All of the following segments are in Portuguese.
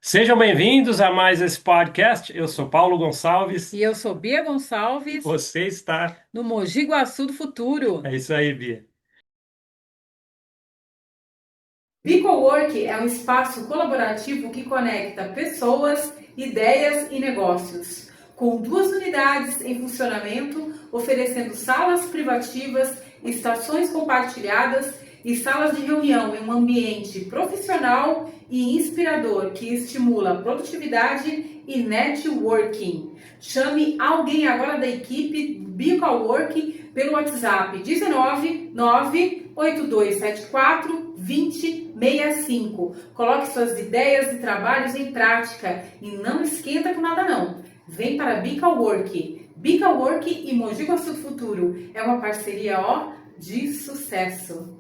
Sejam bem-vindos a mais esse podcast. Eu sou Paulo Gonçalves. E eu sou Bia Gonçalves, Você está. no Mogi Guaçu do Futuro. É isso aí, Bia. BeCowork é um espaço colaborativo que conecta pessoas, ideias e negócios. Com 2 unidades em funcionamento, oferecendo salas privativas, estações compartilhadas e salas de reunião em um ambiente profissional e inspirador que estimula produtividade e networking. Chame alguém agora da equipe BeCowork pelo WhatsApp 19 98274 2065. Coloque suas ideias e trabalhos em prática e não esquenta com nada não. Vem para BeCowork. BeCowork e Mogi Guaçu do Futuro. É uma parceria de sucesso.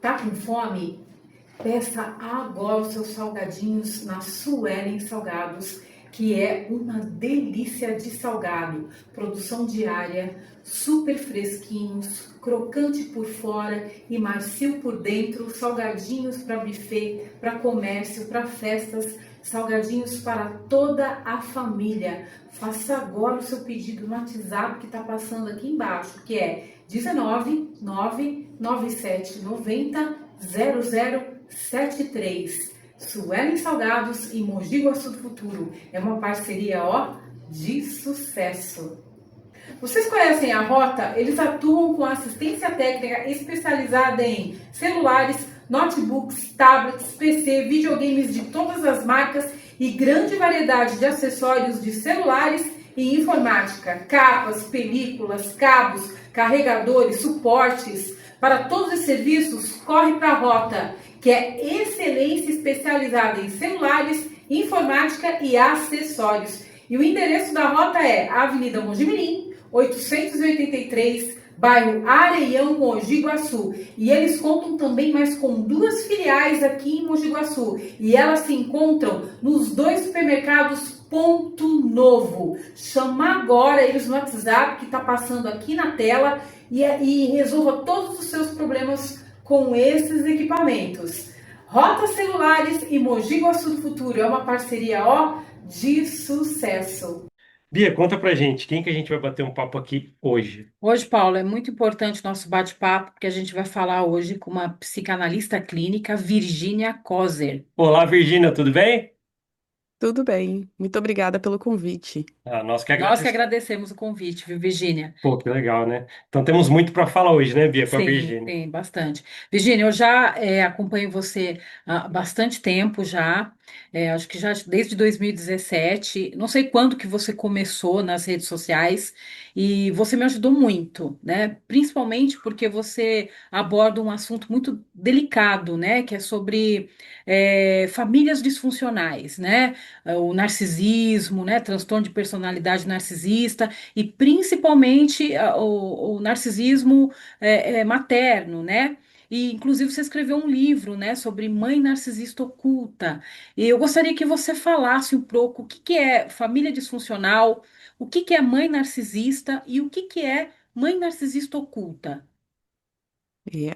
Tá com fome? Peça agora os seus salgadinhos na Suelen Salgados, que é uma delícia de salgado. Produção diária, super fresquinhos, crocante por fora e macio por dentro. Salgadinhos para buffet, para comércio, para festas. Salgadinhos para toda a família. Faça agora o seu pedido no WhatsApp que está passando aqui embaixo, que é 19 99790 0073. Suelen Salgados e Mogi Guaçu do Futuro. É uma parceria de sucesso. Vocês conhecem a Rota? Eles atuam com assistência técnica especializada em celulares, notebooks, tablets, PC, videogames de todas as marcas e grande variedade de acessórios de celulares e informática, capas, películas, cabos, carregadores, suportes. Para todos os serviços, corre para a Rota, que é excelência especializada em celulares, informática e acessórios. E o endereço da Rota é Avenida Mogi Mirim, 883, bairro Areião, Mogi Guaçu. E eles contam também mais com 2 filiais aqui em Mogi Guaçu. E elas se encontram nos 2 supermercados Ponto Novo. Chama agora eles no WhatsApp que está passando aqui na tela e resolva todos os seus problemas com esses equipamentos. Rota Celulares e Mogi Guaçu do Futuro é uma parceria de sucesso. Bia, conta pra gente, quem que a gente vai bater um papo aqui hoje? Hoje, Paulo, é muito importante o nosso bate-papo, porque a gente vai falar hoje com uma psicanalista clínica, Virgínia Kozer. Olá, Virgínia, tudo bem? Tudo bem, muito obrigada pelo convite. Nós que Nós que agradecemos. agradecemos o convite, viu, Virgínia? Pô, que legal, né? Então temos muito para falar hoje, né, Bia, com a Sim, Virgínia? tem bastante. Virgínia, eu já acompanho você há bastante tempo já, acho que já desde 2017, não sei quando que você começou nas redes sociais, e você me ajudou muito, né? Principalmente porque você aborda um assunto muito delicado, né? Que é sobre famílias disfuncionais, né? O narcisismo, né? Transtorno de personalidade narcisista, e principalmente o narcisismo materno, né? E, inclusive, você escreveu um livro, né, sobre mãe narcisista oculta. E eu gostaria que você falasse um pouco o que que é família disfuncional, o que que é mãe narcisista e o que que é mãe narcisista oculta.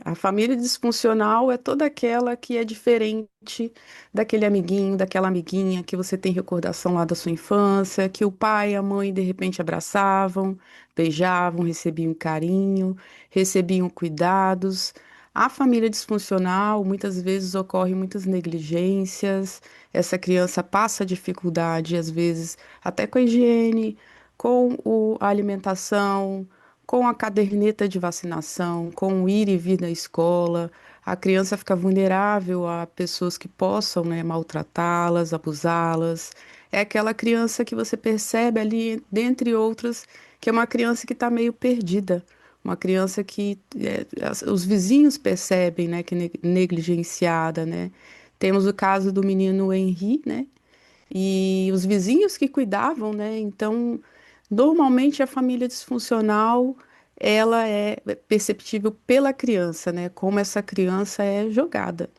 A família disfuncional é toda aquela que é diferente daquele amiguinho, daquela amiguinha que você tem recordação lá da sua infância, que o pai e a mãe de repente abraçavam, beijavam, recebiam carinho, recebiam cuidados. A família disfuncional muitas vezes ocorre muitas negligências, essa criança passa dificuldade, às vezes, até com a higiene, com a alimentação, com a caderneta de vacinação, com o ir e vir da escola, a criança fica vulnerável a pessoas que possam, né, maltratá-las, abusá-las. É aquela criança que você percebe ali, dentre outras, que é uma criança que está meio perdida, uma criança que os vizinhos percebem, né, que é negligenciada, né? Temos o caso do menino Henri, né? E os vizinhos que cuidavam, né? Então, normalmente a família disfuncional, ela é perceptível pela criança, né? Como essa criança é jogada.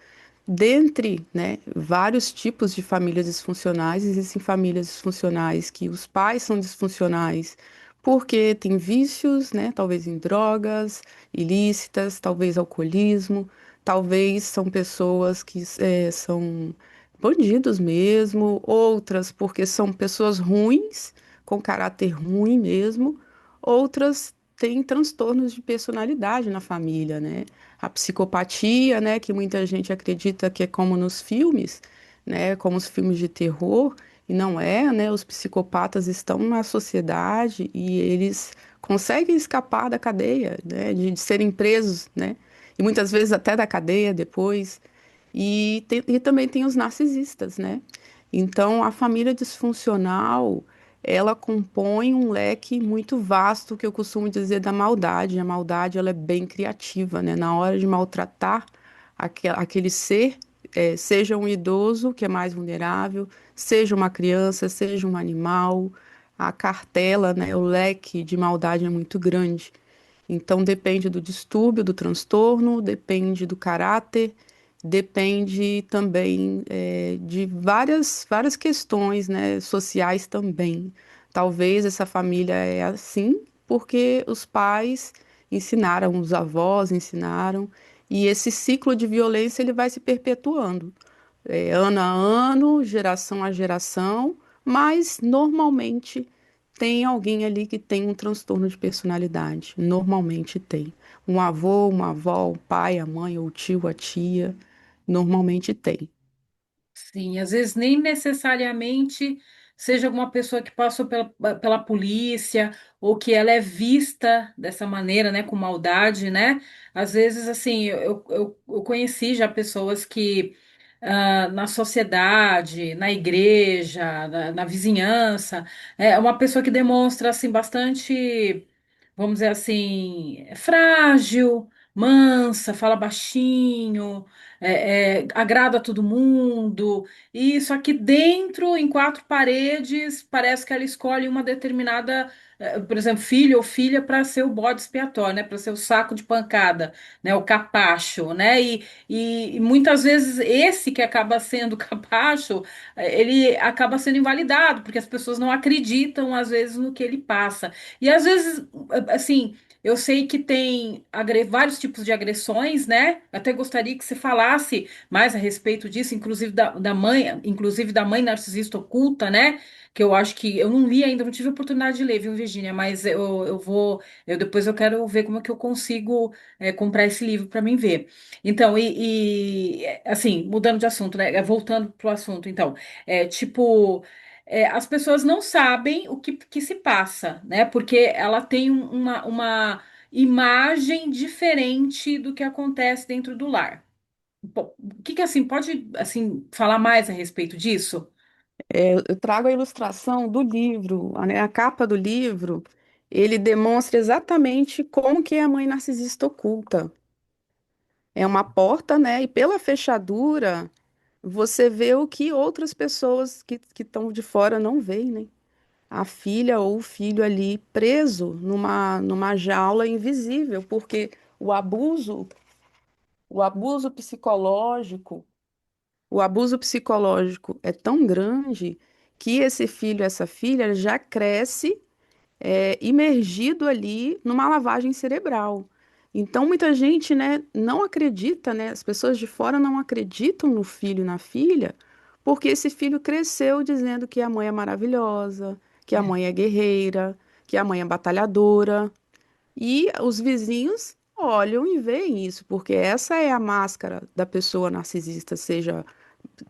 dentre, né, vários tipos de famílias disfuncionais, existem famílias disfuncionais que os pais são disfuncionais porque têm vícios, né, talvez em drogas ilícitas, talvez alcoolismo, talvez são pessoas que são bandidos mesmo, outras porque são pessoas ruins, com caráter ruim mesmo, outras têm transtornos de personalidade na família, né? A psicopatia, né, que muita gente acredita que é como nos filmes, né, como os filmes de terror, e não é, né? Os psicopatas estão na sociedade e eles conseguem escapar da cadeia, né, de serem presos, né? E muitas vezes até da cadeia depois. E também tem os narcisistas, né? Então, a família disfuncional, ela compõe um leque muito vasto, que eu costumo dizer da maldade. A maldade, ela é bem criativa, né? Na hora de maltratar aquele ser, seja um idoso, que é mais vulnerável, seja uma criança, seja um animal, a cartela, né? O leque de maldade é muito grande. Então, depende do distúrbio, do transtorno, depende do caráter, depende também, de várias questões, né, sociais também. Talvez essa família é assim porque os pais ensinaram, os avós ensinaram, e esse ciclo de violência ele vai se perpetuando, ano a ano, geração a geração, mas normalmente tem alguém ali que tem um transtorno de personalidade. Normalmente tem. Um avô, uma avó, o pai, a mãe, ou o tio, a tia. Normalmente tem. Sim, às vezes nem necessariamente seja alguma pessoa que passou pela polícia ou que ela é vista dessa maneira, né, com maldade, né? Às vezes, assim, eu conheci já pessoas que na sociedade, na igreja, na vizinhança, é uma pessoa que demonstra, assim, bastante, vamos dizer assim, frágil, mansa, fala baixinho, agrada a todo mundo, e só que dentro, em quatro paredes, parece que ela escolhe uma determinada, por exemplo, filho ou filha para ser o bode expiatório, né, para ser o saco de pancada, né, o capacho, né, e muitas vezes esse que acaba sendo capacho, ele acaba sendo invalidado, porque as pessoas não acreditam, às vezes, no que ele passa. E às vezes, assim, eu sei que tem vários tipos de agressões, né? Até gostaria que você falasse mais a respeito disso, inclusive da mãe, inclusive da mãe narcisista oculta, né? Que eu acho que eu não li ainda, não tive a oportunidade de ler, viu, Virginia? Mas eu vou, eu depois eu quero ver como é que eu consigo comprar esse livro para mim ver. Então, assim, mudando de assunto, né? Voltando pro assunto, então, tipo as pessoas não sabem que se passa, né? Porque ela tem uma imagem diferente do que acontece dentro do lar. O que assim, pode assim falar mais a respeito disso? Eu trago a ilustração do livro, né, a capa do livro, ele demonstra exatamente como que é a mãe narcisista oculta. É uma porta, né? E pela fechadura, você vê o que outras pessoas que estão de fora não veem, né? A filha ou o filho ali preso numa jaula invisível, porque o abuso, o abuso psicológico, o abuso psicológico é tão grande que esse filho, essa filha já cresce imergido ali numa lavagem cerebral. Então, muita gente, né, não acredita, né, as pessoas de fora não acreditam no filho e na filha, porque esse filho cresceu dizendo que a mãe é maravilhosa, que a mãe é guerreira, que a mãe é batalhadora. E os vizinhos olham e veem isso, porque essa é a máscara da pessoa narcisista, seja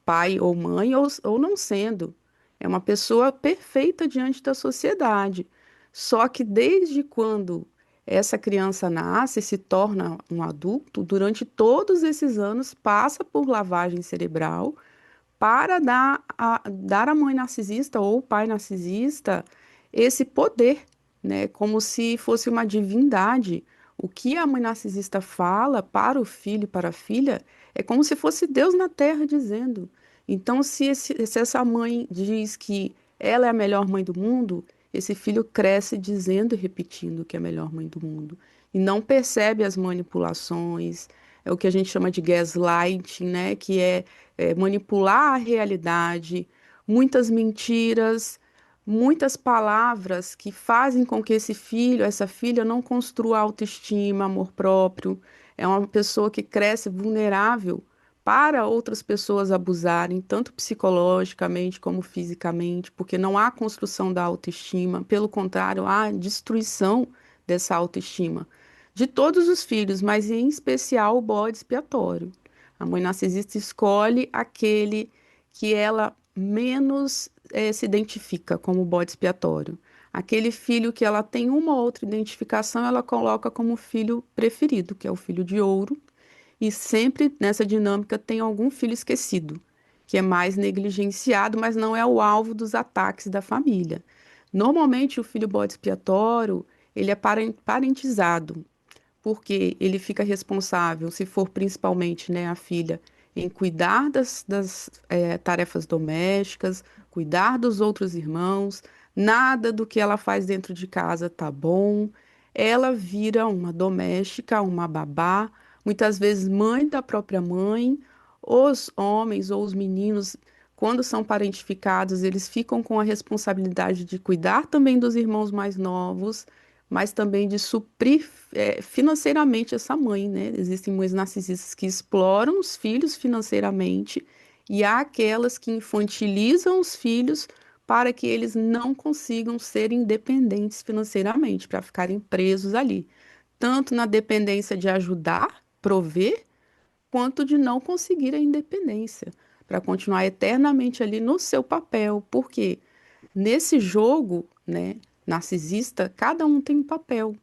pai ou mãe, ou não sendo. É uma pessoa perfeita diante da sociedade. Só que desde quando essa criança nasce e se torna um adulto, durante todos esses anos passa por lavagem cerebral para dar à mãe narcisista ou pai narcisista esse poder, né? Como se fosse uma divindade. O que a mãe narcisista fala para o filho e para a filha é como se fosse Deus na terra dizendo. Então, se essa mãe diz que ela é a melhor mãe do mundo, esse filho cresce dizendo e repetindo que é a melhor mãe do mundo. E não percebe as manipulações, é o que a gente chama de gaslighting, né? Que é manipular a realidade, muitas mentiras, muitas palavras que fazem com que esse filho, essa filha não construa autoestima, amor próprio. É uma pessoa que cresce vulnerável para outras pessoas abusarem, tanto psicologicamente como fisicamente, porque não há construção da autoestima, pelo contrário, há destruição dessa autoestima de todos os filhos, mas em especial o bode expiatório. A mãe narcisista escolhe aquele que ela menos se identifica como bode expiatório. Aquele filho que ela tem uma ou outra identificação, ela coloca como filho preferido, que é o filho de ouro, e sempre nessa dinâmica tem algum filho esquecido, que é mais negligenciado, mas não é o alvo dos ataques da família. Normalmente, o filho bode expiatório, ele é parentizado, porque ele fica responsável, se for principalmente, né, a filha, em cuidar das tarefas domésticas, cuidar dos outros irmãos, nada do que ela faz dentro de casa tá bom. Ela vira uma doméstica, uma babá, muitas vezes mãe da própria mãe. Os homens ou os meninos, quando são parentificados, eles ficam com a responsabilidade de cuidar também dos irmãos mais novos, mas também de suprir financeiramente essa mãe, né? Existem mães narcisistas que exploram os filhos financeiramente e há aquelas que infantilizam os filhos para que eles não consigam ser independentes financeiramente, para ficarem presos ali, tanto na dependência de ajudar, prover, quanto de não conseguir a independência, para continuar eternamente ali no seu papel, porque nesse jogo, né, narcisista, cada um tem um papel.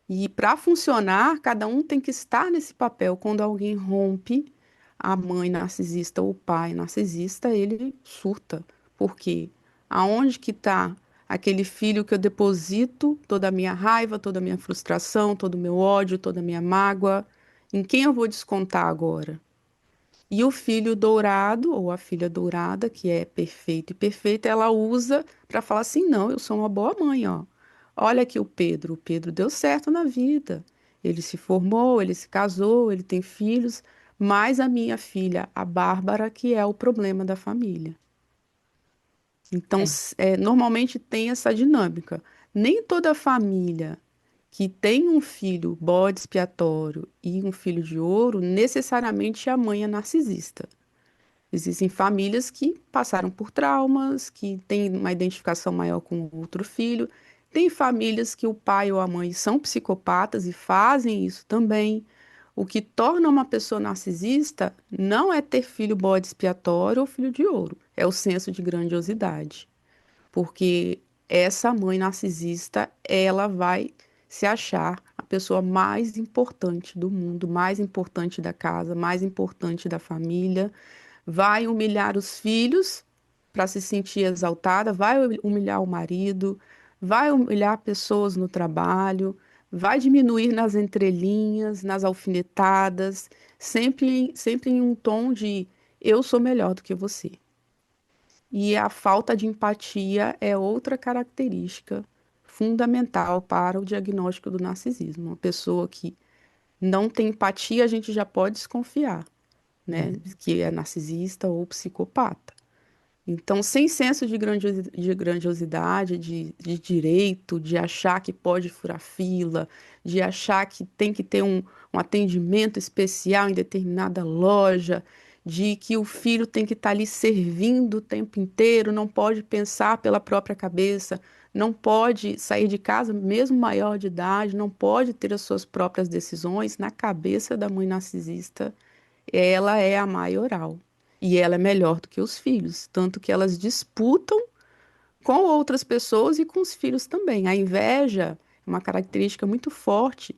E para funcionar, cada um tem que estar nesse papel. Quando alguém rompe, a mãe narcisista ou o pai narcisista, ele surta. Por quê? Aonde que está aquele filho que eu deposito toda a minha raiva, toda a minha frustração, todo o meu ódio, toda a minha mágoa? Em quem eu vou descontar agora? E o filho dourado, ou a filha dourada, que é perfeito e perfeita, ela usa para falar assim: não, eu sou uma boa mãe, ó. Olha aqui o Pedro deu certo na vida. Ele se formou, ele se casou, ele tem filhos, mas a minha filha, a Bárbara, que é o problema da família. Então, É. normalmente tem essa dinâmica. Nem toda família que tem um filho bode expiatório e um filho de ouro, necessariamente a mãe é narcisista. Existem famílias que passaram por traumas, que têm uma identificação maior com o outro filho. Tem famílias que o pai ou a mãe são psicopatas e fazem isso também. O que torna uma pessoa narcisista não é ter filho bode expiatório ou filho de ouro, é o senso de grandiosidade. Porque essa mãe narcisista, ela vai se achar a pessoa mais importante do mundo, mais importante da casa, mais importante da família, vai humilhar os filhos para se sentir exaltada, vai humilhar o marido, vai humilhar pessoas no trabalho, vai diminuir nas entrelinhas, nas alfinetadas, sempre em um tom de eu sou melhor do que você. E a falta de empatia é outra característica fundamental para o diagnóstico do narcisismo. Uma pessoa que não tem empatia, a gente já pode desconfiar, né, Uhum. que é narcisista ou psicopata. Então, sem senso de grandiosidade, de direito, de achar que pode furar fila, de achar que tem que ter um atendimento especial em determinada loja, de que o filho tem que estar ali servindo o tempo inteiro, não pode pensar pela própria cabeça, não pode sair de casa, mesmo maior de idade, não pode ter as suas próprias decisões. Na cabeça da mãe narcisista, ela é a maioral. E ela é melhor do que os filhos, tanto que elas disputam com outras pessoas e com os filhos também. A inveja é uma característica muito forte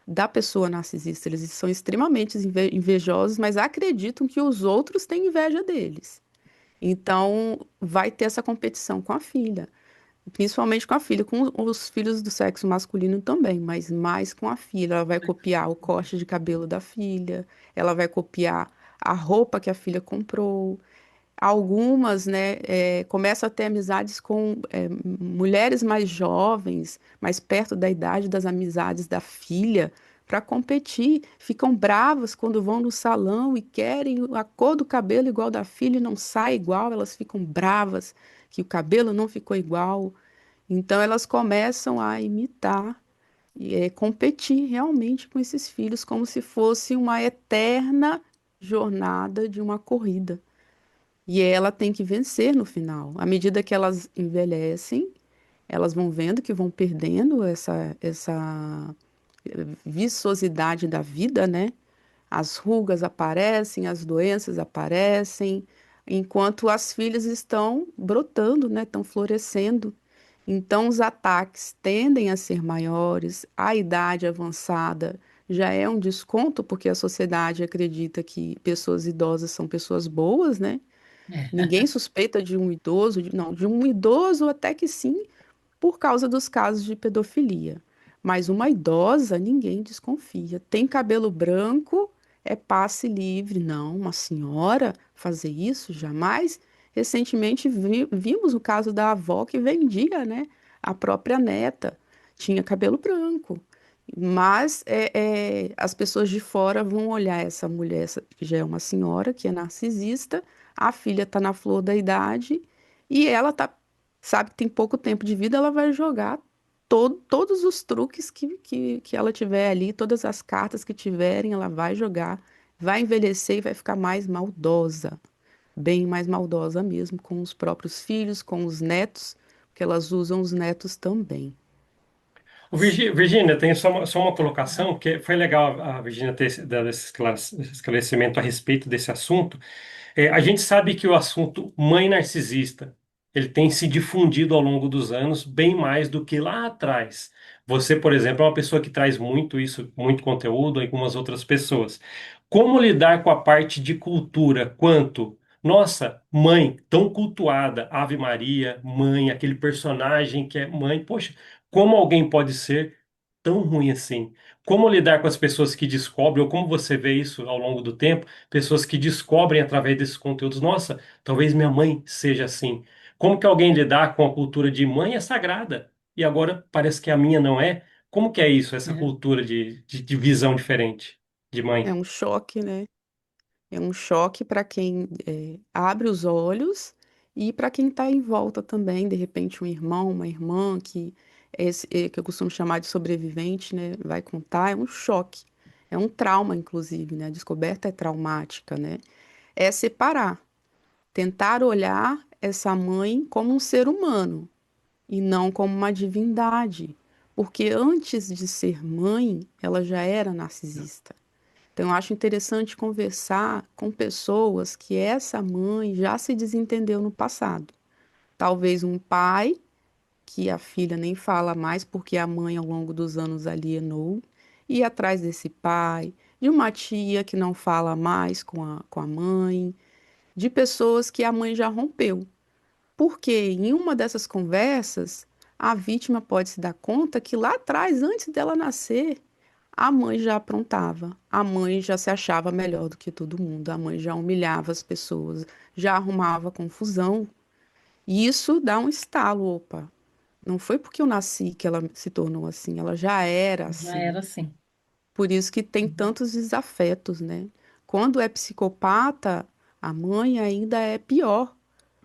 da pessoa narcisista. Eles são extremamente invejosos, mas acreditam que os outros têm inveja deles. Então, vai ter essa competição com a filha, principalmente com a filha, com os filhos do sexo masculino também, mas mais com a filha. Ela vai copiar o corte de cabelo da filha, ela vai copiar a roupa que a filha comprou. Algumas, né, começam a ter amizades com mulheres mais jovens, mais perto da idade das amizades da filha, para competir, ficam bravas quando vão no salão e querem a cor do cabelo igual da filha e não sai igual, elas ficam bravas que o cabelo não ficou igual. Então elas começam a imitar e competir realmente com esses filhos como se fosse uma eterna jornada de uma corrida. E ela tem que vencer no final. À medida que elas envelhecem, elas vão vendo que vão perdendo essa viçosidade da vida, né? As rugas aparecem, as doenças aparecem, enquanto as filhas estão brotando, né? Estão florescendo. Então, os ataques tendem a ser maiores, a idade avançada já é um desconto, porque a sociedade acredita que pessoas idosas são pessoas boas, né? Ninguém suspeita de um idoso, não, de um idoso até que sim, por causa dos casos de pedofilia. Mas uma idosa, ninguém desconfia. Tem cabelo branco, é passe livre. Não, uma senhora fazer isso, jamais. Recentemente vimos o caso da avó que vendia, né? A própria neta tinha cabelo branco. Mas as pessoas de fora vão olhar essa mulher, que já é uma senhora, que é narcisista, a filha está na flor da idade e ela tá sabe que tem pouco tempo de vida, ela vai jogar todos os truques que ela tiver ali, todas as cartas que tiverem, ela vai jogar, vai envelhecer e vai ficar mais maldosa, bem mais maldosa mesmo, com os próprios filhos, com os netos, porque elas usam os netos também. Virgínia, tem só uma colocação, que foi legal a Virgínia ter dado esse esclarecimento a respeito desse assunto. A gente sabe que o assunto mãe narcisista, ele tem se difundido ao longo dos anos bem mais do que lá atrás. Você, por exemplo, é uma pessoa que traz muito isso, muito conteúdo, algumas outras pessoas. Como lidar com a parte de cultura quanto, nossa, mãe tão cultuada, Ave Maria, mãe, aquele personagem que é mãe, poxa, como alguém pode ser tão ruim assim? Como lidar com as pessoas que descobrem, ou como você vê isso ao longo do tempo? Pessoas que descobrem através desses conteúdos, nossa, talvez minha mãe seja assim. Como que alguém lidar com a cultura de mãe é sagrada e agora parece que a minha não é? Como que é isso, essa É. cultura de visão diferente de É mãe? um choque, né? É um choque para quem abre os olhos e para quem está em volta também, de repente um irmão, uma irmã que eu costumo chamar de sobrevivente, né, vai contar, é um choque, é um trauma, inclusive, né? A descoberta é traumática, né? É separar, tentar olhar essa mãe como um ser humano e não como uma divindade, porque antes de ser mãe, ela já era narcisista. Então, eu acho interessante conversar com pessoas que essa mãe já se desentendeu no passado. Talvez um pai, que a filha nem fala mais porque a mãe, ao longo dos anos, alienou, e atrás desse pai, de uma tia que não fala mais com a mãe, de pessoas que a mãe já rompeu. Porque em uma dessas conversas, a vítima pode se dar conta que lá atrás, antes dela nascer, a mãe já aprontava, a mãe já se achava melhor do que todo mundo, a mãe já humilhava as pessoas, já arrumava confusão. E isso dá um estalo, opa. Não foi porque eu nasci que ela se tornou assim, ela já era Já assim. era assim. Por isso que tem tantos desafetos, né? Quando é psicopata, a mãe ainda é pior,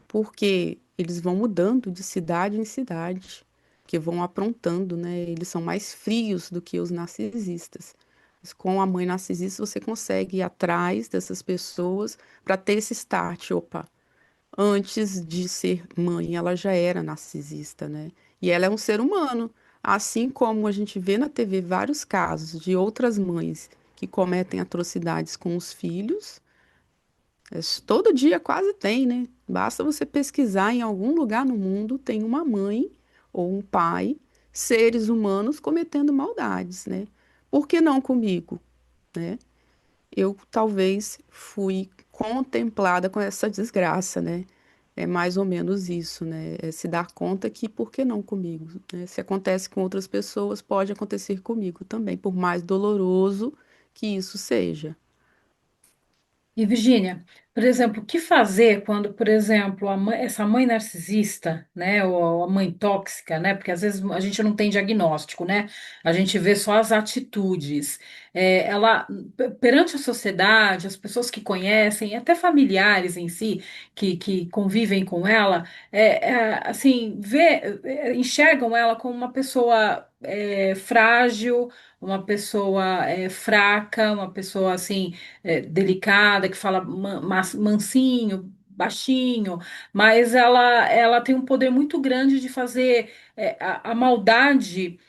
porque eles vão mudando de cidade em cidade, que vão aprontando, né? Eles são mais frios do que os narcisistas. Mas com a mãe narcisista, você consegue ir atrás dessas pessoas para ter esse start. Opa, antes de ser mãe, ela já era narcisista, né? E ela é um ser humano. Assim como a gente vê na TV vários casos de outras mães que cometem atrocidades com os filhos, todo dia quase tem, né? Basta você pesquisar em algum lugar no mundo, tem uma mãe ou um pai, seres humanos cometendo maldades, né? Por que não comigo, né? Eu talvez fui contemplada com essa desgraça, né? É mais ou menos isso, né? É se dar conta que por que não comigo, né? Se acontece com outras pessoas, pode acontecer comigo também, por mais doloroso que isso seja. E Virgínia, por exemplo, o que fazer quando, por exemplo, essa mãe narcisista, né, ou a mãe tóxica, né, porque às vezes a gente não tem diagnóstico, né, a gente vê só as atitudes. Ela, perante a sociedade, as pessoas que conhecem, até familiares em si, que convivem com ela, assim, enxergam ela como uma pessoa frágil, uma pessoa fraca, uma pessoa assim delicada, que fala mansinho, baixinho, mas ela tem um poder muito grande de fazer a maldade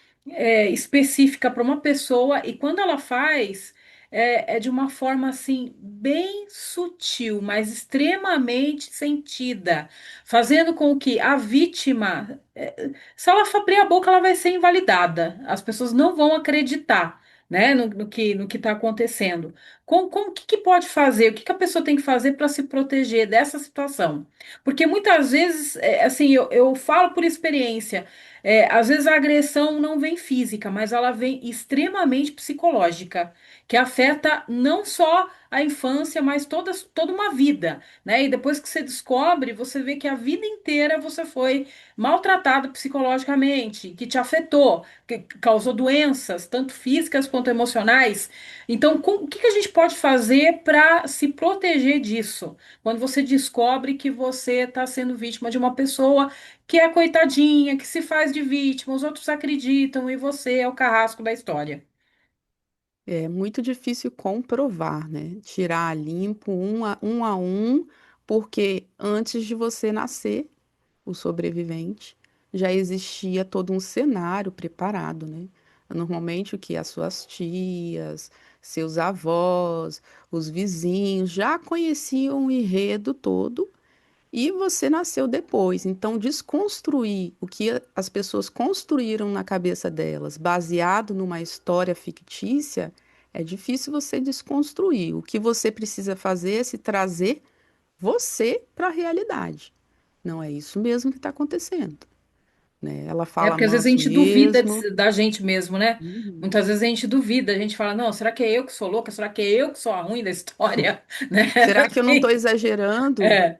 específica para uma pessoa, e quando ela faz, é de uma forma assim, bem sutil, mas extremamente sentida, fazendo com que a vítima, se ela abrir a boca, ela vai ser invalidada, as pessoas não vão acreditar. Né, no que está acontecendo. O que pode fazer? O que a pessoa tem que fazer para se proteger dessa situação? Porque muitas vezes, assim, eu falo por experiência, às vezes a agressão não vem física, mas ela vem extremamente psicológica, que afeta não só a infância, mas toda uma vida, né? E depois que você descobre, você vê que a vida inteira você foi maltratado psicologicamente, que te afetou, que causou doenças, tanto físicas quanto emocionais. Então, o que a gente pode fazer para se proteger disso? Quando você descobre que você está sendo vítima de uma pessoa que é coitadinha, que se faz de vítima, os outros acreditam e você é o carrasco da história. É muito difícil comprovar, né? Tirar a limpo a um, porque antes de você nascer, o sobrevivente, já existia todo um cenário preparado, né? Normalmente o que as suas tias, seus avós, os vizinhos já conheciam o enredo todo e você nasceu depois. Então, desconstruir o que as pessoas construíram na cabeça delas, baseado numa história fictícia, é difícil você desconstruir. O que você precisa fazer é se trazer você para a realidade. Não é isso mesmo que está acontecendo, né? Ela É fala porque às vezes a manso gente duvida mesmo. da gente mesmo, né? Uhum. Muitas vezes a gente duvida, a gente fala, não, será que é eu que sou louca? Será que é eu que sou a ruim da história? Né? Será que eu não estou Assim, exagerando? é,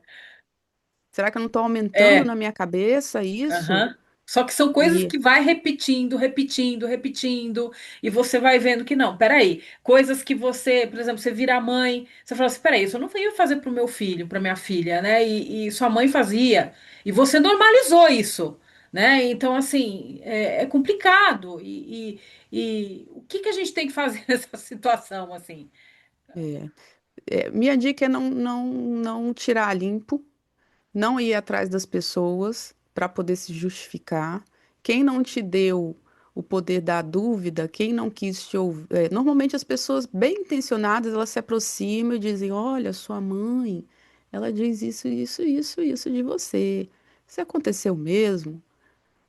Será que eu não estou aumentando é. na minha cabeça isso? Aham. Só que são coisas E que vai repetindo, repetindo, repetindo, e você vai vendo que não, peraí, coisas que você, por exemplo, você vira mãe, você fala assim, peraí, isso eu não ia fazer pro meu filho, pra minha filha, né? E sua mãe fazia, e você normalizou isso, né? Então, assim, é complicado, e o que a gente tem que fazer nessa situação, assim? é, minha dica é não tirar a limpo, não ir atrás das pessoas para poder se justificar. Quem não te deu o poder da dúvida, quem não quis te ouvir. Normalmente as pessoas bem intencionadas, elas se aproximam e dizem: Olha, sua mãe, ela diz isso, isso, isso, isso de você. Se aconteceu mesmo,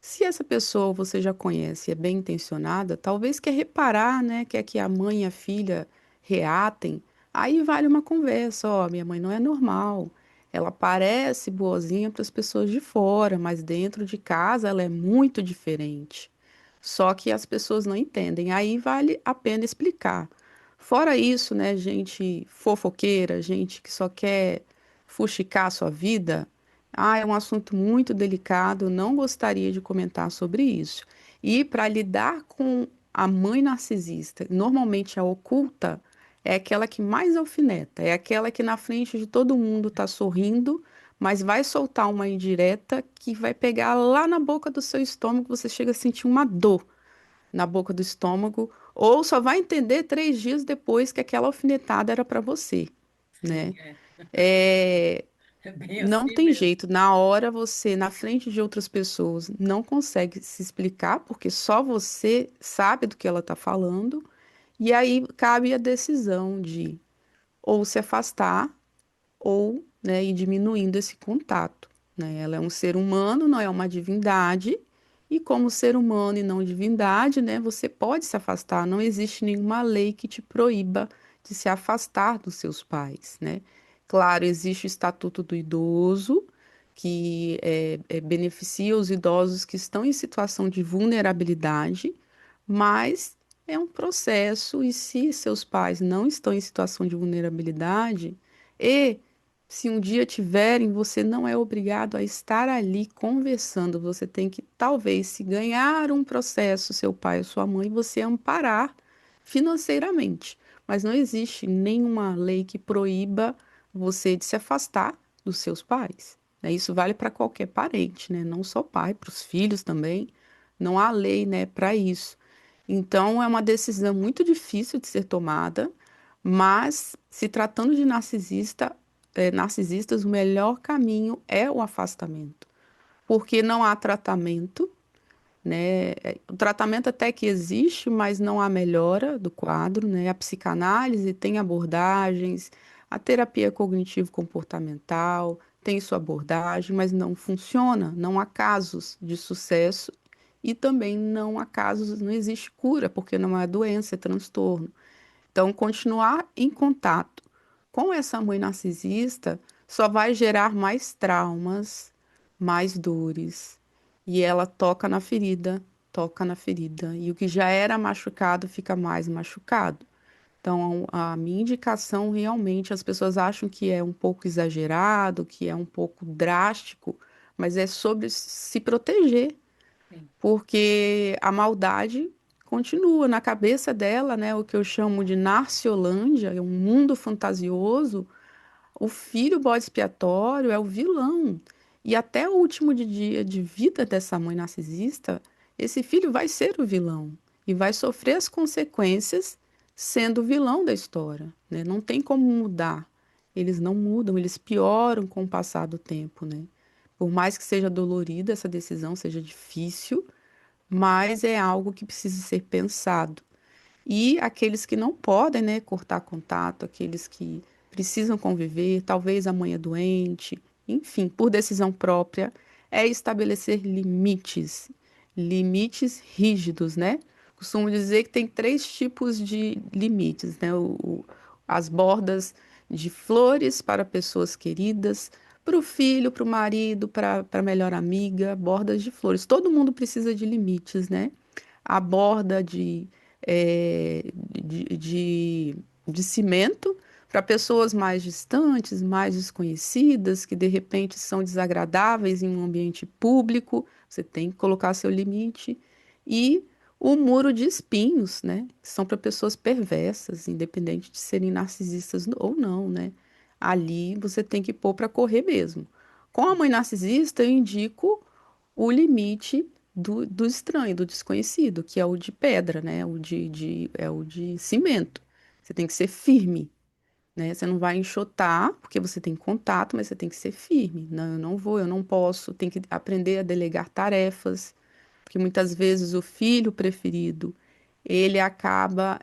se essa pessoa você já conhece, é bem intencionada, talvez quer reparar, né? Quer que a mãe e a filha reatem. Aí vale uma conversa, ó, minha mãe não é normal. Ela parece boazinha para as pessoas de fora, mas dentro de casa ela é muito diferente. Só que as pessoas não entendem. Aí vale a pena explicar. Fora isso, né, gente fofoqueira, gente que só quer fuxicar a sua vida, é um assunto muito delicado, eu não gostaria de comentar sobre isso. E para lidar com a mãe narcisista, normalmente a oculta, é aquela que mais alfineta, é aquela que na frente de todo mundo está sorrindo, mas vai soltar uma indireta que vai pegar lá na boca do seu estômago, você chega a sentir uma dor na boca do estômago, ou só vai entender 3 dias depois que aquela alfinetada era para você, Sim, né? É, é bem não assim tem mesmo. jeito. Na hora você, na frente de outras pessoas, não consegue se explicar, porque só você sabe do que ela está falando. E aí cabe a decisão de ou se afastar ou, né, ir diminuindo esse contato, né? Ela é um ser humano, não é uma divindade. E como ser humano e não divindade, né, você pode se afastar. Não existe nenhuma lei que te proíba de se afastar dos seus pais, né? Claro, existe o Estatuto do Idoso, que beneficia os idosos que estão em situação de vulnerabilidade, mas é um processo, e se seus pais não estão em situação de vulnerabilidade, E se um dia tiverem, você não é obrigado a estar ali conversando. Você tem que, talvez, se ganhar um processo, seu pai ou sua mãe, você amparar financeiramente. Mas não existe nenhuma lei que proíba você de se afastar dos seus pais, né? Isso vale para qualquer parente, né? Não só pai, para os filhos também. Não há lei, né, para isso. Então, é uma decisão muito difícil de ser tomada, mas se tratando de narcisistas, o melhor caminho é o afastamento, porque não há tratamento, né? O tratamento até que existe, mas não há melhora do quadro, né? A psicanálise tem abordagens, a terapia cognitivo-comportamental tem sua abordagem, mas não funciona, não há casos de sucesso e também não há casos, não existe cura, porque não é doença, é transtorno. Então, continuar em contato com essa mãe narcisista só vai gerar mais traumas, mais dores. E ela toca na ferida. E o que já era machucado fica mais machucado. Então, a minha indicação realmente, as pessoas acham que é um pouco exagerado, que é um pouco drástico, mas é sobre se proteger, Sim. porque a maldade continua na cabeça dela, né? O que eu chamo de Narciolândia, é um mundo fantasioso. O filho bode expiatório é o vilão. E até o último dia de vida dessa mãe narcisista, esse filho vai ser o vilão e vai sofrer as consequências sendo o vilão da história, né? Não tem como mudar. Eles não mudam, eles pioram com o passar do tempo, né? Por mais que seja dolorida essa decisão, seja difícil, mas é algo que precisa ser pensado. E aqueles que não podem, né, cortar contato, aqueles que precisam conviver, talvez a mãe é doente, enfim, por decisão própria, é estabelecer limites, limites rígidos, né? Costumo dizer que tem três tipos de limites, né? As bordas de flores para pessoas queridas, para o filho, para o marido, para a melhor amiga, bordas de flores. Todo mundo precisa de limites, né? A borda de cimento para pessoas mais distantes, mais desconhecidas, que de repente são desagradáveis em um ambiente público. Você tem que colocar seu limite. E o muro de espinhos, né? Que são para pessoas perversas, independente de serem narcisistas ou não, né? Ali você tem que pôr para correr mesmo. Com a mãe narcisista, eu indico o limite do estranho, do desconhecido, que é o de pedra, né? É o de cimento. Você tem que ser firme, né? Você não vai enxotar, porque você tem contato, mas você tem que ser firme. Não, eu não vou, eu não posso. Tem que aprender a delegar tarefas, porque muitas vezes o filho preferido, ele acaba,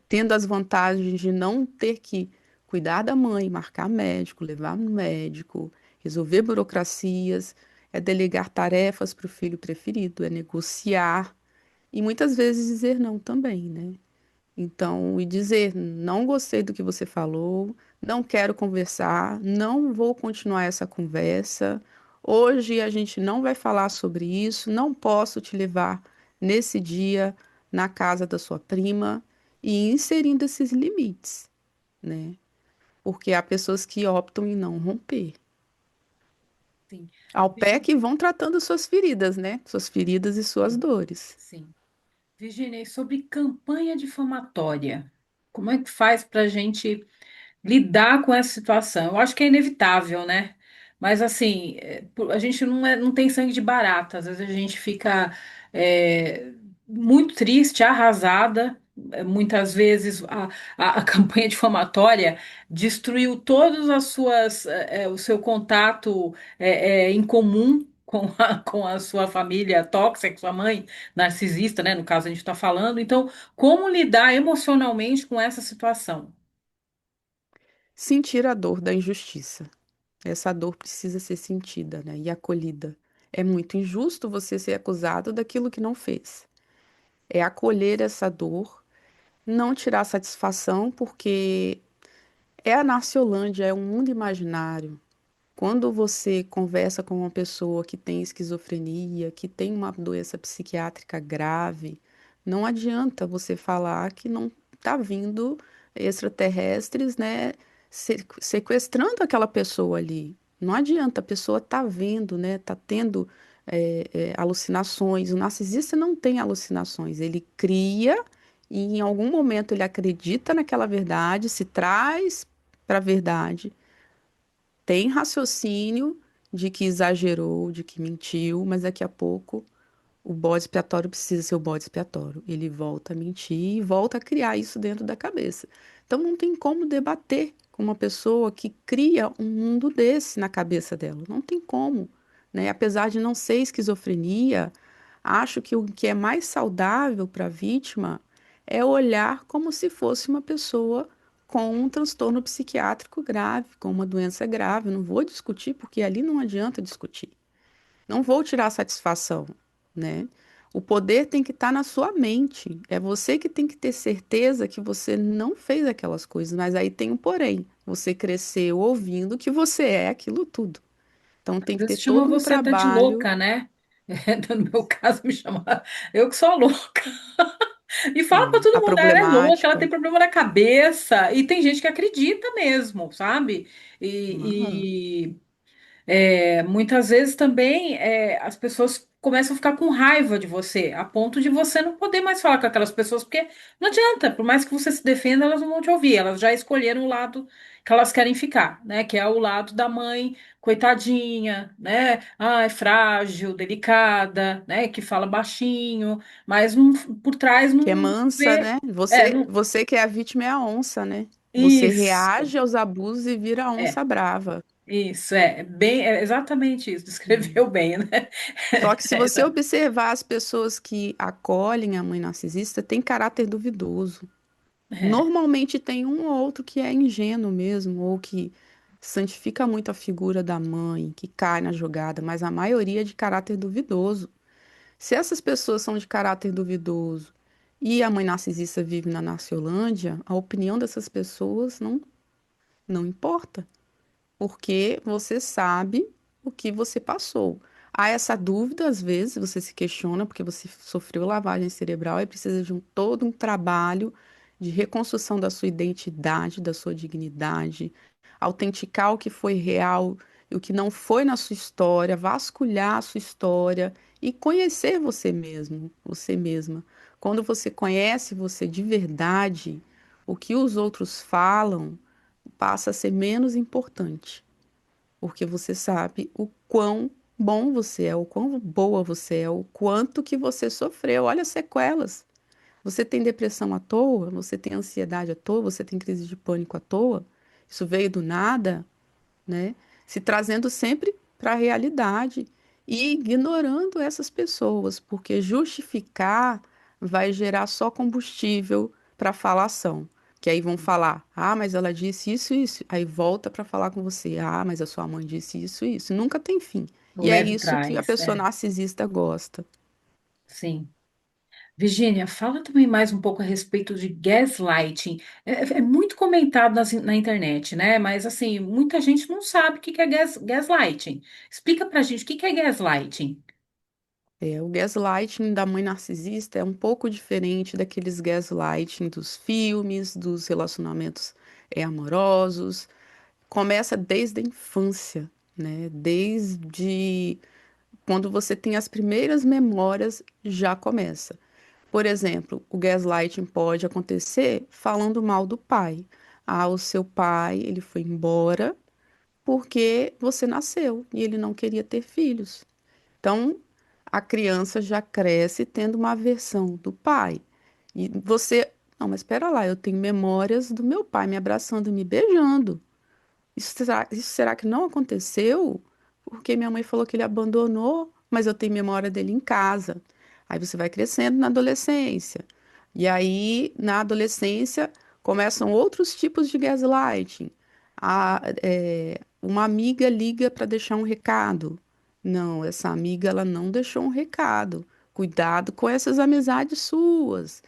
tendo as vantagens de não ter que cuidar da mãe, marcar médico, levar no médico, resolver burocracias, é delegar tarefas para o filho preferido, é negociar e muitas vezes dizer não também, né? Então, e dizer, não gostei do que você falou, não quero conversar, não vou continuar essa conversa. Hoje a gente não vai falar sobre isso, não posso te levar nesse dia na casa da sua prima e inserindo esses limites, né? Porque há pessoas que optam em não romper. Sim. Ao pé Virginia, que vão tratando suas feridas, né? Suas feridas e suas sim. dores. Sim. Virginia, e sobre campanha difamatória, como é que faz para a gente lidar com essa situação? Eu acho que é inevitável, né? Mas assim, a gente não tem sangue de barata. Às vezes a gente fica é, muito triste, arrasada. Muitas vezes a campanha difamatória destruiu todas as suas, o seu contato em comum com a sua família tóxica, sua mãe narcisista, né? No caso a gente está falando. Então, como lidar emocionalmente com essa situação? Sentir a dor da injustiça. Essa dor precisa ser sentida, né, e acolhida. É muito injusto você ser acusado daquilo que não fez. É acolher essa dor, não tirar satisfação, porque é a Narciolândia, é um mundo imaginário. Quando você conversa com uma pessoa que tem esquizofrenia, que tem uma doença psiquiátrica grave, não adianta você falar que não está vindo extraterrestres, né, sequestrando aquela pessoa ali. Não adianta, a pessoa tá vendo, né? Tá tendo alucinações. O narcisista não tem alucinações, ele cria e em algum momento ele acredita naquela verdade, se traz para a verdade, tem raciocínio de que exagerou, de que mentiu, mas daqui a pouco o bode expiatório precisa ser o bode expiatório. Ele volta a mentir e volta a criar isso dentro da cabeça. Então não tem como debater com uma pessoa que cria um mundo desse na cabeça dela. Não tem como, né? Apesar de não ser esquizofrenia, acho que o que é mais saudável para a vítima é olhar como se fosse uma pessoa com um transtorno psiquiátrico grave, com uma doença grave. Eu não vou discutir, porque ali não adianta discutir. Não vou tirar a satisfação, né? O poder tem que estar na sua mente. É você que tem que ter certeza que você não fez aquelas coisas. Mas aí tem um porém. Você cresceu ouvindo que você é aquilo tudo. Então tem Às que ter vezes chamam todo um você até de trabalho, louca, né? No meu caso, me chamaram. Eu que sou a louca. E fala pra todo a mundo, ela é louca, ela tem problemática. problema na cabeça. E tem gente que acredita mesmo, sabe? Aham. E, muitas vezes também as pessoas começam a ficar com raiva de você, a ponto de você não poder mais falar com aquelas pessoas, porque não adianta, por mais que você se defenda, elas não vão te ouvir, elas já escolheram o lado que elas querem ficar, né? Que é o lado da mãe, coitadinha, né? Ah, é frágil, delicada, né? Que fala baixinho, mas por trás Que é não mansa, vê. né? É, Você, não, você que é a vítima é a onça, né? Você isso, reage aos abusos e vira a é, onça brava. isso, é exatamente isso, Hum. descreveu bem, né? Só que se você observar as pessoas que acolhem a mãe narcisista, tem caráter duvidoso. É, Normalmente tem um ou outro que é ingênuo mesmo, ou que santifica muito a figura da mãe, que cai na jogada, mas a maioria é de caráter duvidoso. Se essas pessoas são de caráter duvidoso e a mãe narcisista vive na Narciolândia, a opinião dessas pessoas não importa, porque você sabe o que você passou. Há essa dúvida, às vezes, você se questiona porque você sofreu lavagem cerebral e precisa de todo um trabalho de reconstrução da sua identidade, da sua dignidade, autenticar o que foi real e o que não foi na sua história, vasculhar a sua história e conhecer você mesmo, você mesma. Quando você conhece você de verdade, o que os outros falam passa a ser menos importante, porque você sabe o quão bom você é, o quão boa você é, o quanto que você sofreu. Olha as sequelas. Você tem depressão à toa, você tem ansiedade à toa, você tem crise de pânico à toa. Isso veio do nada, né? Se trazendo sempre para a realidade e ignorando essas pessoas, porque justificar vai gerar só combustível para falação. Que aí vão falar, ah, mas ela disse isso, isso. Aí volta para falar com você, ah, mas a sua mãe disse isso, isso. Nunca tem fim. E é leve isso que a trás, pessoa narcisista gosta. sim. Virgínia, fala também mais um pouco a respeito de gaslighting. É muito comentado na internet, né? Mas assim, muita gente não sabe o que que é gaslighting. Explica pra gente o que que é gaslighting. É, o gaslighting da mãe narcisista é um pouco diferente daqueles gaslighting dos filmes, dos relacionamentos amorosos. Começa desde a infância, né? Desde quando você tem as primeiras memórias, já começa. Por exemplo, o gaslighting pode acontecer falando mal do pai. Ah, o seu pai, ele foi embora porque você nasceu e ele não queria ter filhos. Então, a criança já cresce tendo uma aversão do pai. E você, não, mas espera lá, eu tenho memórias do meu pai me abraçando e me beijando. Isso será que não aconteceu? Porque minha mãe falou que ele abandonou, mas eu tenho memória dele em casa. Aí você vai crescendo na adolescência. E aí, na adolescência, começam outros tipos de gaslighting. Uma amiga liga para deixar um recado. Não, essa amiga ela não deixou um recado. Cuidado com essas amizades suas.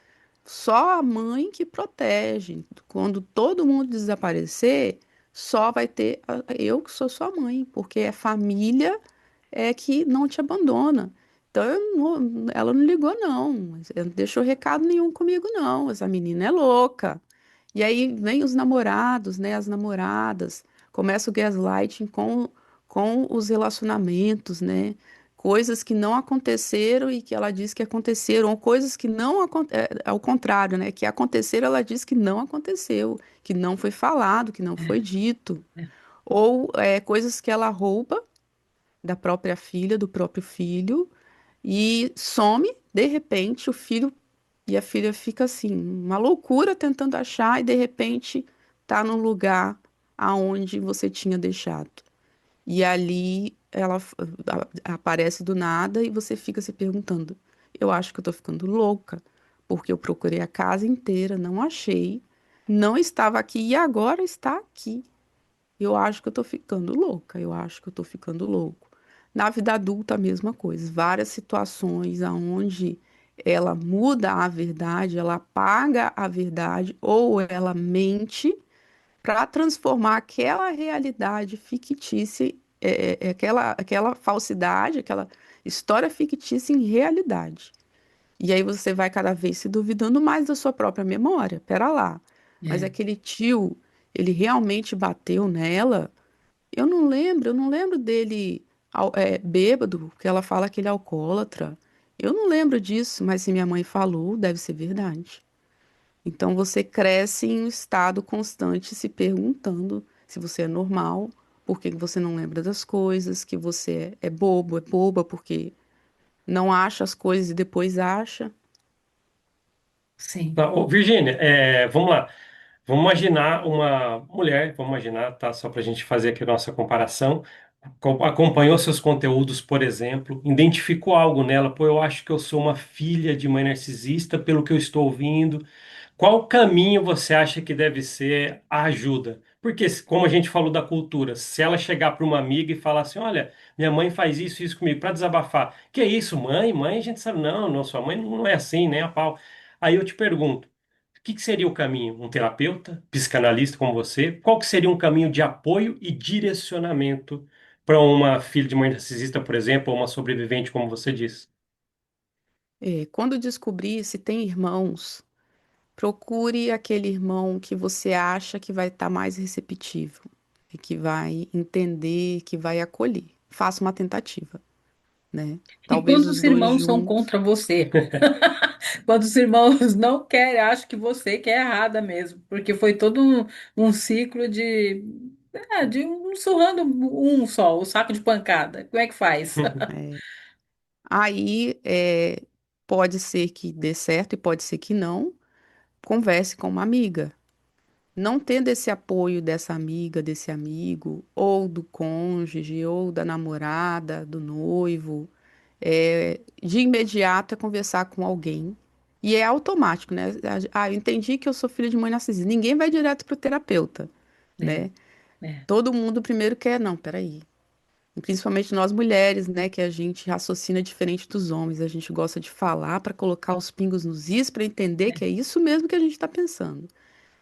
Só a mãe que protege. Quando todo mundo desaparecer, só vai ter eu que sou sua mãe, porque é família que não te abandona. Então, ela não ligou, não. Não deixou recado nenhum comigo, não. Essa menina é louca. E aí vem os namorados, né, as namoradas, começa o gaslighting com os relacionamentos, né? Coisas que não aconteceram e que ela diz que aconteceram, ou coisas que não aconteceram, ao contrário, né? Que aconteceram, ela diz que não aconteceu, que não foi falado, que não foi dito. É, Ou coisas que ela rouba da própria filha, do próprio filho, e some, de repente, o filho e a filha fica assim, uma loucura tentando achar, e de repente tá no lugar aonde você tinha deixado. E ali ela aparece do nada e você fica se perguntando: eu acho que eu tô ficando louca, porque eu procurei a casa inteira, não achei, não estava aqui e agora está aqui. Eu acho que eu tô ficando louca, eu acho que eu tô ficando louco. Na vida adulta, a mesma coisa. Várias situações aonde ela muda a verdade, ela apaga a verdade ou ela mente para transformar aquela realidade fictícia, aquela falsidade, aquela história fictícia em realidade. E aí você vai cada vez se duvidando mais da sua própria memória. Pera lá, mas é. aquele tio, ele realmente bateu nela? Eu não lembro dele bêbado, porque ela fala que ele é alcoólatra. Eu não lembro disso, mas se minha mãe falou, deve ser verdade. Então você cresce em um estado constante se perguntando se você é normal, por que que você não lembra das coisas, que você é bobo, é boba, porque não acha as coisas e depois acha. Sim. Tá, ô, Virgínia, vamos lá. Vamos imaginar uma mulher, vamos imaginar, tá? Só para a gente fazer aqui a nossa comparação. Acompanhou seus conteúdos, por exemplo, identificou algo nela, pô, eu acho que eu sou uma filha de mãe narcisista, pelo que eu estou ouvindo. Qual caminho você acha que deve ser a ajuda? Porque, como a gente falou da cultura, se ela chegar para uma amiga e falar assim: olha, minha mãe faz isso, isso comigo, para desabafar, que é isso, mãe? Mãe, a gente sabe, não, não, sua mãe não é assim, nem a pau. Aí eu te pergunto: o que que seria o caminho? Um terapeuta, psicanalista como você? Qual que seria um caminho de apoio e direcionamento para uma filha de mãe narcisista, por exemplo, ou uma sobrevivente, como você disse? Quando descobrir se tem irmãos, procure aquele irmão que você acha que vai estar mais receptivo e que vai entender, que vai acolher. Faça uma tentativa, né? E Talvez quando os os dois irmãos são juntos. contra você? Quando os irmãos não querem, acham que você que é errada mesmo, porque foi todo um ciclo de um surrando um só, o saco de pancada. Como é que faz? é, Aí pode ser que dê certo e pode ser que não. Converse com uma amiga. Não tendo esse apoio dessa amiga, desse amigo, ou do cônjuge, ou da namorada, do noivo, de imediato é conversar com alguém. E é automático, né? Ah, eu entendi que eu sou filha de mãe narcisista. Ninguém vai direto para o terapeuta, É, né? é, Todo mundo primeiro quer, não, peraí. E principalmente nós mulheres, né? Que a gente raciocina diferente dos homens. A gente gosta de falar para colocar os pingos nos is, para entender que é isso mesmo que a gente está pensando.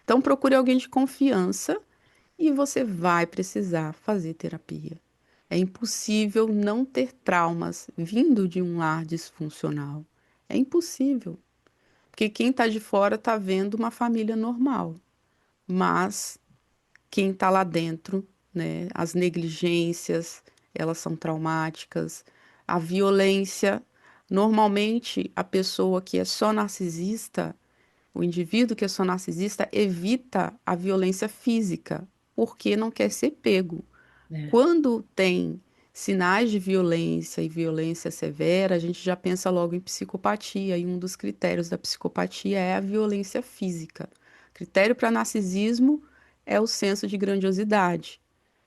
Então procure alguém de confiança e você vai precisar fazer terapia. É impossível não ter traumas vindo de um lar disfuncional. É impossível, porque quem está de fora está vendo uma família normal, mas quem está lá dentro, né, as negligências, elas são traumáticas. A violência, normalmente a pessoa que é só narcisista, o indivíduo que é só narcisista evita a violência física, porque não quer ser pego. é, Quando tem sinais de violência e violência severa, a gente já pensa logo em psicopatia, e um dos critérios da psicopatia é a violência física. Critério para narcisismo é o senso de grandiosidade,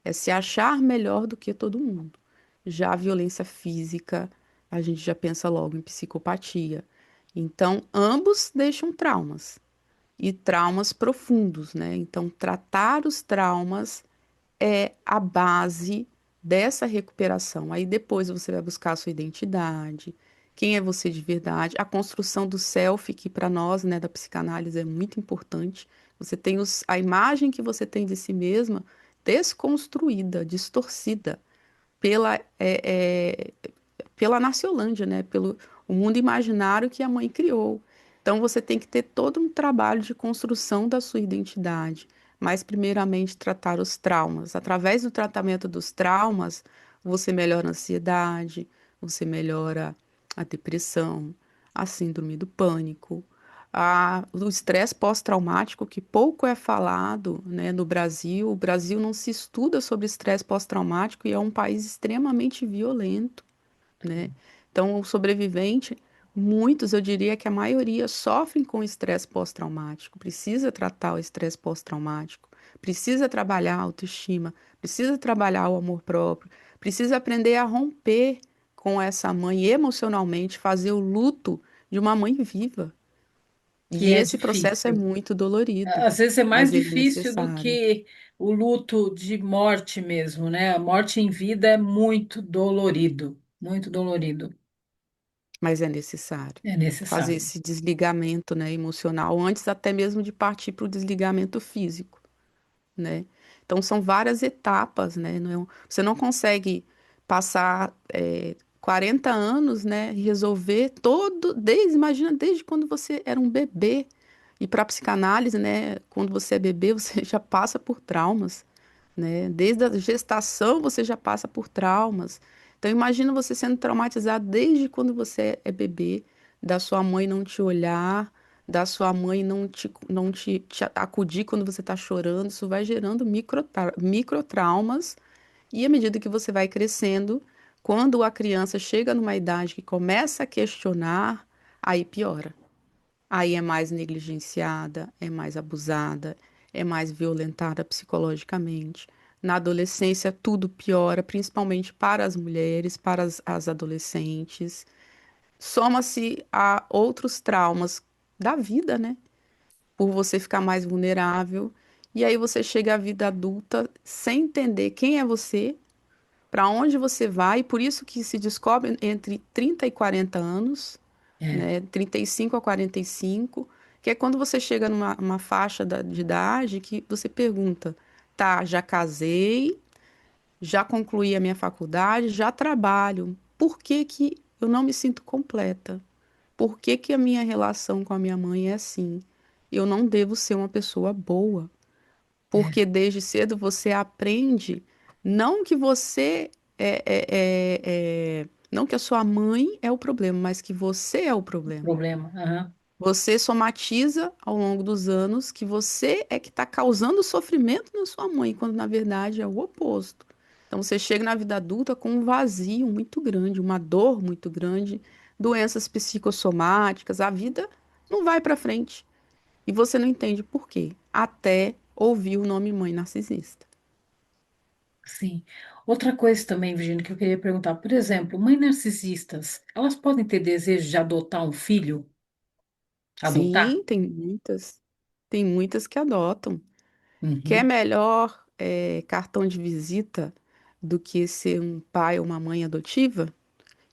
é se achar melhor do que todo mundo. Já a violência física, a gente já pensa logo em psicopatia. Então, ambos deixam traumas e traumas profundos, né? Então, tratar os traumas é a base dessa recuperação. Aí depois você vai buscar a sua identidade, quem é você de verdade, a construção do self, que para nós, né, da psicanálise é muito importante. Você tem a imagem que você tem de si mesma desconstruída, distorcida pela, pela Narciolândia, né, pelo o mundo imaginário que a mãe criou. Então você tem que ter todo um trabalho de construção da sua identidade, mas primeiramente tratar os traumas. Através do tratamento dos traumas, você melhora a ansiedade, você melhora a depressão, a síndrome do pânico, o estresse pós-traumático, que pouco é falado, né, no Brasil. O Brasil não se estuda sobre estresse pós-traumático e é um país extremamente violento, né? Então, o sobrevivente, muitos, eu diria que a maioria, sofrem com estresse pós-traumático, precisa tratar o estresse pós-traumático, precisa trabalhar a autoestima, precisa trabalhar o amor próprio, precisa aprender a romper com essa mãe emocionalmente, fazer o luto de uma mãe viva. Que E é esse processo é difícil. muito dolorido, Às vezes é mais mas ele é difícil do necessário, que o luto de morte mesmo, né? A morte em vida é muito dolorido, muito dolorido. mas é necessário. É Fazer necessário. esse desligamento, né, emocional, antes até mesmo de partir para o desligamento físico, né? Então são várias etapas, né? Você não consegue passar 40 anos, né, e resolver imagina, desde quando você era um bebê. E para psicanálise, né, quando você é bebê, você já passa por traumas, né? Desde a gestação você já passa por traumas. Então imagina você sendo traumatizado desde quando você é bebê, da sua mãe não te olhar, da sua mãe não te acudir quando você está chorando. Isso vai gerando microtraumas. E à medida que você vai crescendo, quando a criança chega numa idade que começa a questionar, aí piora. Aí é mais negligenciada, é mais abusada, é mais violentada psicologicamente. Na adolescência, tudo piora, principalmente para as mulheres, para as adolescentes. Soma-se a outros traumas da vida, né? Por você ficar mais vulnerável. E aí você chega à vida adulta sem entender quem é você, para onde você vai, por isso que se descobre entre 30 e 40 anos, É, né, 35 a 45, que é quando você chega numa uma faixa de idade que você pergunta, tá, já casei, já concluí a minha faculdade, já trabalho, por que que eu não me sinto completa? Por que que a minha relação com a minha mãe é assim? Eu não devo ser uma pessoa boa, é, porque desde cedo você aprende não que você não que a sua mãe é o problema, mas que você é o problema. problema. Aham. Você somatiza ao longo dos anos que você é que está causando sofrimento na sua mãe, quando na verdade é o oposto. Então você chega na vida adulta com um vazio muito grande, uma dor muito grande, doenças psicossomáticas, a vida não vai para frente. E você não entende por quê, até ouvir o nome mãe narcisista. Sim. Outra coisa também, Virginia, que eu queria perguntar, por exemplo, mães narcisistas, elas podem ter desejo de adotar um filho? Adotar? Sim, tem muitas que adotam. Quer Uhum. melhor cartão de visita do que ser um pai ou uma mãe adotiva?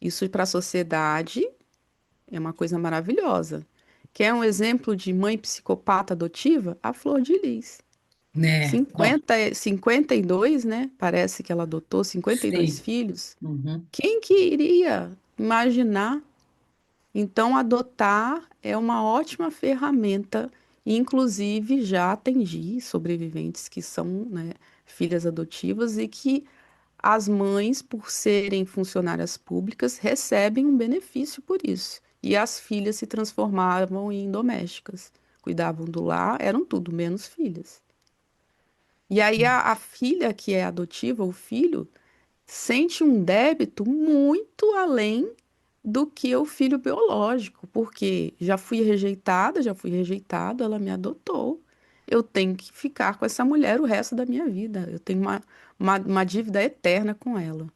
Isso para a sociedade é uma coisa maravilhosa. Quer um exemplo de mãe psicopata adotiva? A Flor de Lis. Né? Bom, 52, né? Parece que ela adotou 52 sim. filhos. Uhum. Quem que iria imaginar? Então, adotar é uma ótima ferramenta. Inclusive, já atendi sobreviventes que são, né, filhas adotivas e que as mães, por serem funcionárias públicas, recebem um benefício por isso. E as filhas se transformavam em domésticas. Cuidavam do lar, eram tudo menos filhas. E aí a filha que é adotiva, o filho, sente um débito muito além do que o filho biológico, porque já fui rejeitado, ela me adotou. Eu tenho que ficar com essa mulher o resto da minha vida. Eu tenho uma dívida eterna com ela.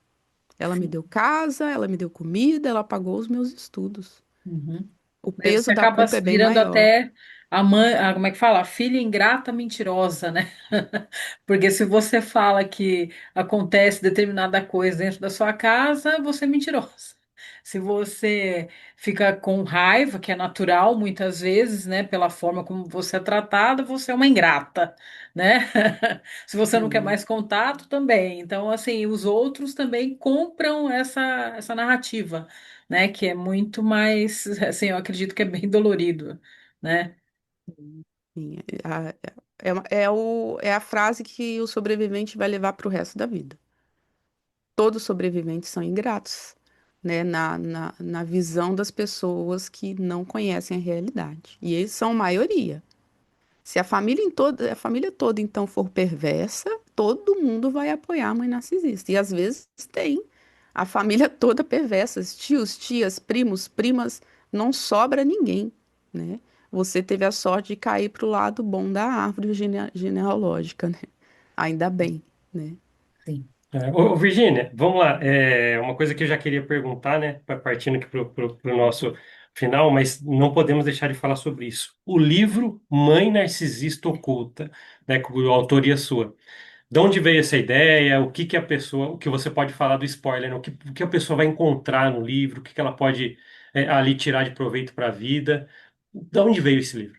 Ela me deu casa, ela me deu comida, ela pagou os meus estudos. Uhum. O Daí peso você da acaba culpa é bem virando maior. até a mãe, como é que fala? A filha ingrata mentirosa, né? Porque se você fala que acontece determinada coisa dentro da sua casa, você é mentirosa. Se você fica com raiva, que é natural muitas vezes, né, pela forma como você é tratada, você é uma ingrata, né? Se você não quer Sim. mais contato, também. Então, assim, os outros também compram essa narrativa, né? Que é muito mais, assim, eu acredito que é bem dolorido, né? Sim, é a frase que o sobrevivente vai levar para o resto da vida. Todos os sobreviventes são ingratos, né, na visão das pessoas que não conhecem a realidade. E eles são maioria. Se a família toda então for perversa, todo mundo vai apoiar a mãe narcisista. E às vezes tem a família toda perversa, tios, tias, primos, primas, não sobra ninguém, né? Você teve a sorte de cair para o lado bom da árvore genealógica, né? Ainda bem, né? Sim. Virgínia, vamos lá. Uma coisa que eu já queria perguntar, né? Partindo aqui para o nosso final, mas não podemos deixar de falar sobre isso. O livro Mãe Narcisista Oculta, né? Com a autoria sua. De onde veio essa ideia? O que que a pessoa, o que você pode falar do spoiler, né? O que a pessoa vai encontrar no livro? O que que ela pode ali tirar de proveito para a vida? De onde veio esse livro?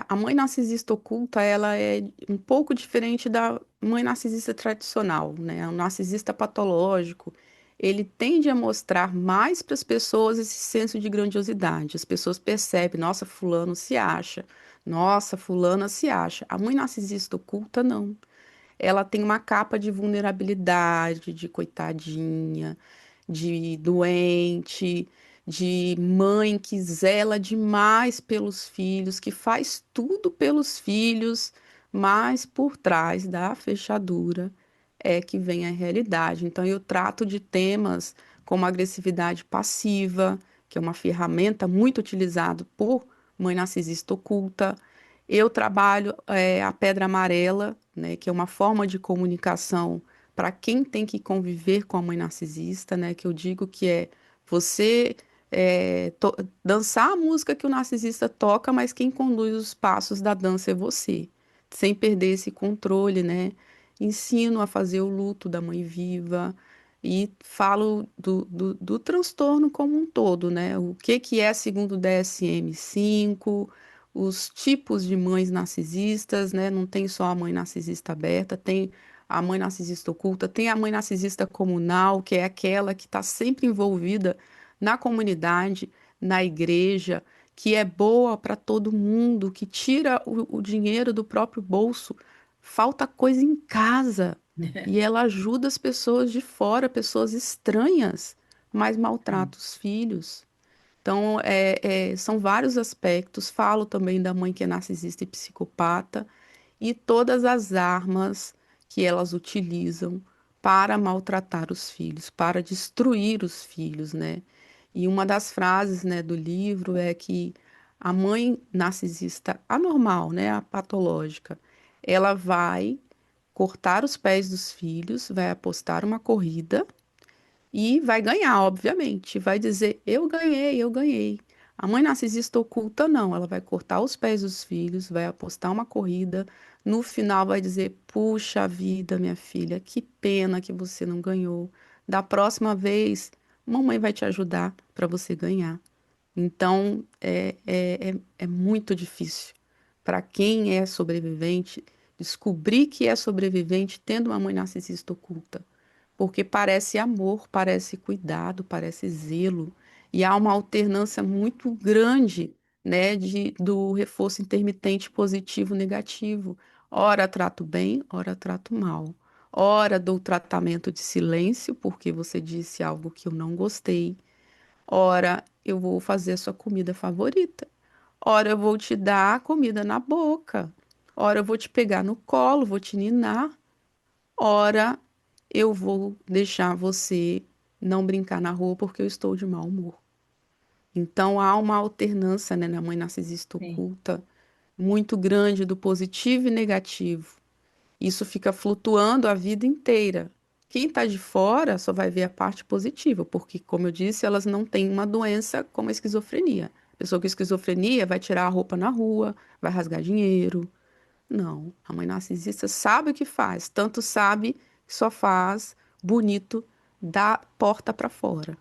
A mãe narcisista oculta, ela é um pouco diferente da mãe narcisista tradicional, né? O narcisista patológico, ele tende a mostrar mais para as pessoas esse senso de grandiosidade. As pessoas percebem, nossa, fulano se acha, nossa, fulana se acha. A mãe narcisista oculta, não. Ela tem uma capa de vulnerabilidade, de coitadinha, de doente, de mãe que zela demais pelos filhos, que faz tudo pelos filhos, mas por trás da fechadura é que vem a realidade. Então, eu trato de temas como agressividade passiva, que é uma ferramenta muito utilizada por mãe narcisista oculta. Eu trabalho a pedra amarela, né, que é uma forma de comunicação para quem tem que conviver com a mãe narcisista, né, que eu digo que é você dançar a música que o narcisista toca, mas quem conduz os passos da dança é você, sem perder esse controle, né? Ensino a fazer o luto da mãe viva e falo do transtorno como um todo, né? O que que é segundo o DSM-5, os tipos de mães narcisistas, né? Não tem só a mãe narcisista aberta, tem a mãe narcisista oculta, tem a mãe narcisista comunal, que é aquela que está sempre envolvida na comunidade, na igreja, que é boa para todo mundo, que tira o dinheiro do próprio bolso. Falta coisa em casa e ela ajuda as pessoas de fora, pessoas estranhas, mas maltrata os filhos. Então, são vários aspectos. Falo também da mãe que é narcisista e psicopata e todas as armas que elas utilizam para maltratar os filhos, para destruir os filhos, né? E uma das frases, né, do livro é que a mãe narcisista anormal, né, a patológica, ela vai cortar os pés dos filhos, vai apostar uma corrida e vai ganhar, obviamente. Vai dizer: eu ganhei, eu ganhei. A mãe narcisista oculta, não. Ela vai cortar os pés dos filhos, vai apostar uma corrida. No final, vai dizer: puxa vida, minha filha, que pena que você não ganhou. Da próxima vez, mamãe vai te ajudar para você ganhar. Então, é muito difícil para quem é sobrevivente descobrir que é sobrevivente tendo uma mãe narcisista oculta, porque parece amor, parece cuidado, parece zelo, e há uma alternância muito grande, né, do reforço intermitente positivo negativo. Ora trato bem, ora trato mal. Ora dou tratamento de silêncio, porque você disse algo que eu não gostei. Ora, eu vou fazer a sua comida favorita. Ora, eu vou te dar a comida na boca. Ora, eu vou te pegar no colo, vou te ninar. Ora, eu vou deixar você não brincar na rua porque eu estou de mau humor. Então, há uma alternância, né, na mãe narcisista Sim. oculta muito grande do positivo e negativo. Isso fica flutuando a vida inteira. Quem está de fora só vai ver a parte positiva, porque, como eu disse, elas não têm uma doença como a esquizofrenia. A pessoa com esquizofrenia vai tirar a roupa na rua, vai rasgar dinheiro. Não, a mãe narcisista sabe o que faz, tanto sabe que só faz bonito da porta para fora.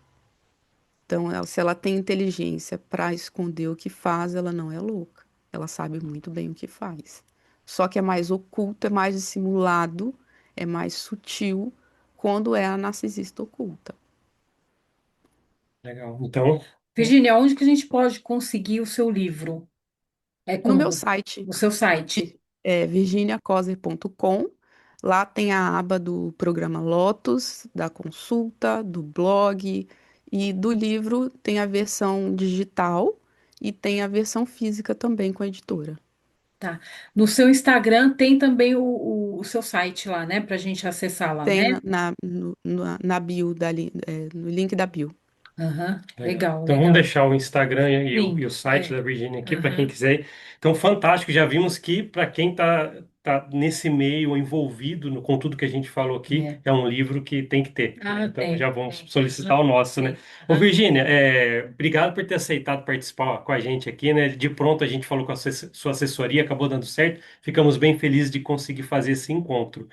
Então, se ela tem inteligência para esconder o que faz, ela não é louca. Ela sabe muito bem o que faz. Só que é mais oculto, é mais dissimulado, é mais sutil quando é a narcisista oculta. Legal. Então, Virginia, onde que a gente pode conseguir o seu livro? É No meu como? site, O seu site? virginiacoser.com. Lá tem a aba do programa Lotus, da consulta, do blog e do livro tem a versão digital e tem a versão física também com a editora. Tá. No seu Instagram tem também o seu site lá, né? Para a gente acessar lá, Tem né? na bio no link da bio. Aham. legal. Legal, Então vamos legal. deixar o Instagram e o Sim, site é. da Virginia aqui para quem Aham. quiser ir. Então, fantástico. Já vimos que para quem tá nesse meio envolvido com tudo que a gente falou aqui, É. é um livro que tem que ter, né? Ah, Então já tem, vamos tem. solicitar Aham, o nosso, né? tem. Ô, Aham. Virginia, obrigado por ter aceitado participar com a gente aqui, né? De pronto a gente falou com a sua assessoria, acabou dando certo. Ficamos bem felizes de conseguir fazer esse encontro,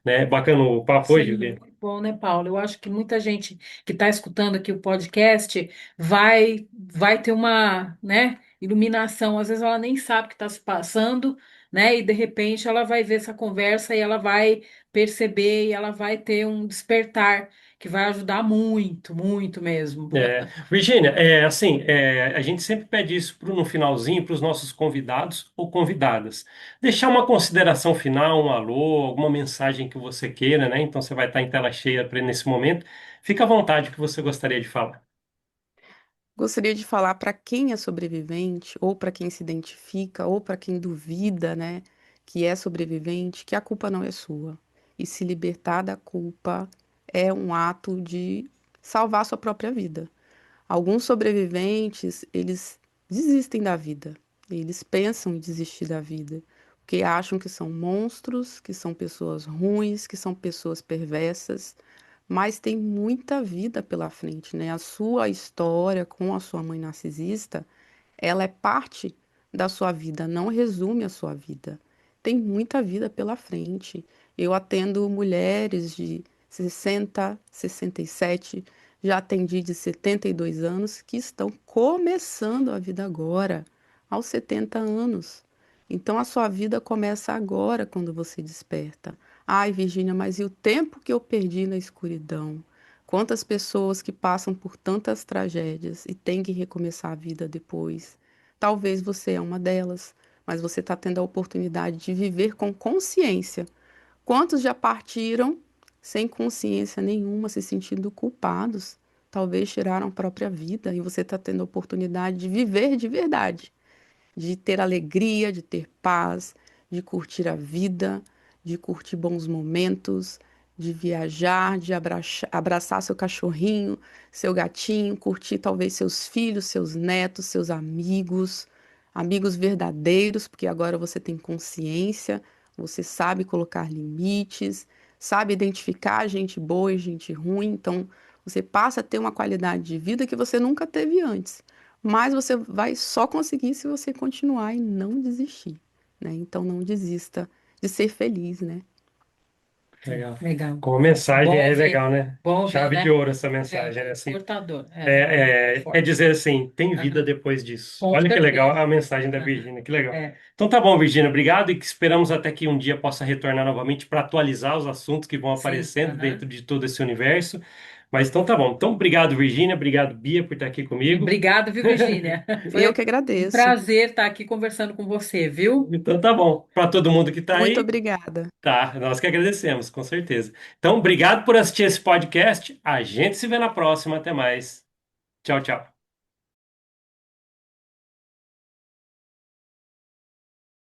né? Bacana o papo hoje, Sim, Virginia. muito bom, né, Paulo? Eu acho que muita gente que está escutando aqui o podcast vai ter uma, né, iluminação. Às vezes ela nem sabe o que está se passando, né? E de repente ela vai ver essa conversa e ela vai perceber e ela vai ter um despertar que vai ajudar muito, muito mesmo. Virgínia, a gente sempre pede isso no finalzinho para os nossos convidados ou convidadas. Deixar uma consideração final, um alô, alguma mensagem que você queira, né? Então você vai estar em tela cheia nesse momento. Fica à vontade o que você gostaria de falar. Gostaria de falar para quem é sobrevivente, ou para quem se identifica, ou para quem duvida, né, que é sobrevivente, que a culpa não é sua. E se libertar da culpa é um ato de salvar sua própria vida. Alguns sobreviventes, eles desistem da vida. Eles pensam em desistir da vida, porque acham que são monstros, que são pessoas ruins, que são pessoas perversas, mas tem muita vida pela frente, né? A sua história com a sua mãe narcisista, ela é parte da sua vida, não resume a sua vida. Tem muita vida pela frente. Eu atendo mulheres de 60, 67, já atendi de 72 anos que estão começando a vida agora, aos 70 anos. Então a sua vida começa agora quando você desperta. Ai, Virgínia, mas e o tempo que eu perdi na escuridão? Quantas pessoas que passam por tantas tragédias e têm que recomeçar a vida depois? Talvez você é uma delas, mas você está tendo a oportunidade de viver com consciência. Quantos já partiram sem consciência nenhuma, se sentindo culpados? Talvez tiraram a própria vida e você está tendo a oportunidade de viver de verdade, de ter alegria, de ter paz, de curtir a vida, de curtir bons momentos, de viajar, de abraçar seu cachorrinho, seu gatinho, curtir talvez seus filhos, seus netos, seus amigos, amigos verdadeiros, porque agora você tem consciência, você sabe colocar limites, sabe identificar gente boa e gente ruim, então você passa a ter uma qualidade de vida que você nunca teve antes. Mas você vai só conseguir se você continuar e não desistir, né? Então não desista de ser feliz, né? Legal. Legal. Como mensagem Bom é ouvir. legal, né? Bom ouvir, Chave de né? ouro essa É, mensagem, né? Assim, confortador. é Forte. dizer assim, tem vida Aham. depois disso. Com Olha que legal certeza. a mensagem da Aham. Virgínia, que legal. É, Então tá bom, Virgínia, obrigado e que esperamos até que um dia possa retornar novamente para atualizar os assuntos que vão sim. aparecendo Aham. dentro de todo esse universo. Mas então tá bom. Então obrigado, Virgínia, obrigado, Bia, por estar aqui comigo. Obrigada, viu, Virgínia? Eu Foi que um agradeço. prazer estar aqui conversando com você, viu? Então tá bom. Para todo mundo que tá Muito aí, obrigada. tá, nós que agradecemos, com certeza. Então, obrigado por assistir esse podcast. A gente se vê na próxima. Até mais. Tchau, tchau.